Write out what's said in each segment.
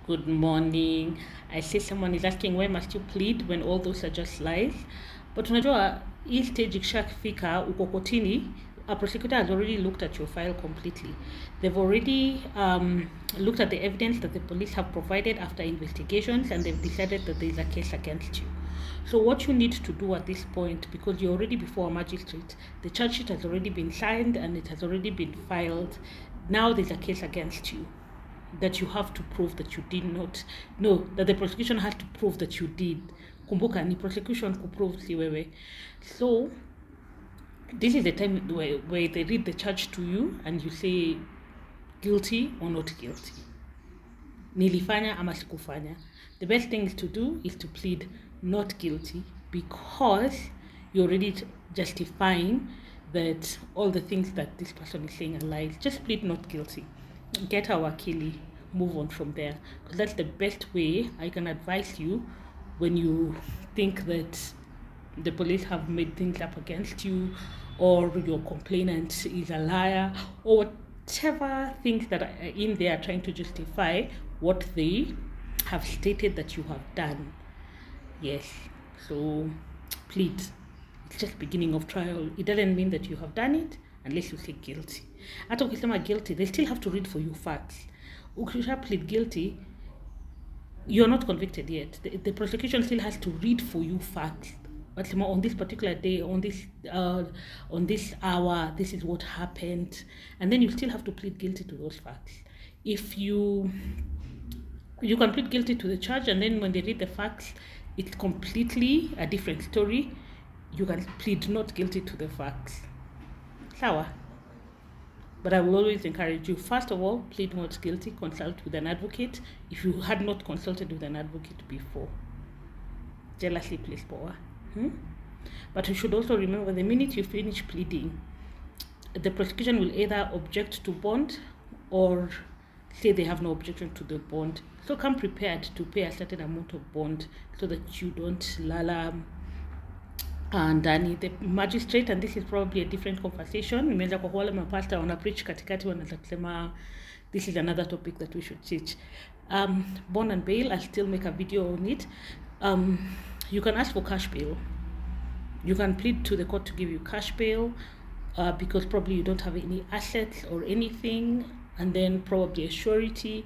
Good morning. I see someone is asking why must you plead when all those are just lies. But unajua hii stage ikishafika uko kotini, a prosecutor has already looked at your file completely. They've already looked at the evidence that the police have provided after investigations, and they've decided that there is a case against you. So what you need to do at this point, because you're already before a magistrate, the charge sheet has already been signed and it has already been filed. Now there's a case against you that you have to prove that you did not. No, that the prosecution has to prove that you did. Kumbuka ni prosecution kuprove si wewe. So this is the time where they read the charge to you and you say guilty or not guilty. Nilifanya ama sikufanya. The best thing to do is to plead not guilty, because you're already justifying that all the things that this person is saying are lies. Just plead not guilty. Get our wakili, move on from there, because that's the best way I can advise you when you think that the police have made things up against you, or your complainant is a liar, or whatever things that are in there trying to justify what they have stated that you have done. Yes, so please, it's just beginning of trial. It doesn't mean that you have done it unless you say guilty. Hata ukisema guilty, they still have to read for you facts. Ukisha plead guilty, you're not convicted yet. The prosecution still has to read for you facts. But on this particular day, on this hour, this is what happened, and then you still have to plead guilty to those facts. If you can plead guilty to the charge, and then when they read the facts, it's completely a different story. You can plead not guilty to the facts. Sawa. But I will always encourage you, first of all, plead not guilty, consult with an advocate if you had not consulted with an advocate before. Jealousy plays power. But you should also remember, the minute you finish pleading, the prosecution will either object to bond or say they have no objection to the bond. So come prepared to pay a certain amount of bond so that you don't lala ndani. The magistrate, and this is probably a different conversation, imeweza kwa wale mapasta wana preach katikati wanaweza kusema this is another topic that we should teach. Bond and bail, I'll still make a video on it. You can ask for cash bail. You can plead to the court to give you cash bail because probably you don't have any assets or anything, and then probably a surety,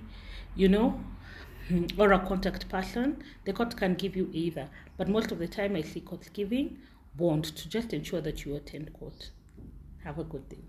or a contact person. The court can give you either, but most of the time I see courts giving bond to just ensure that you attend court. Have a good day.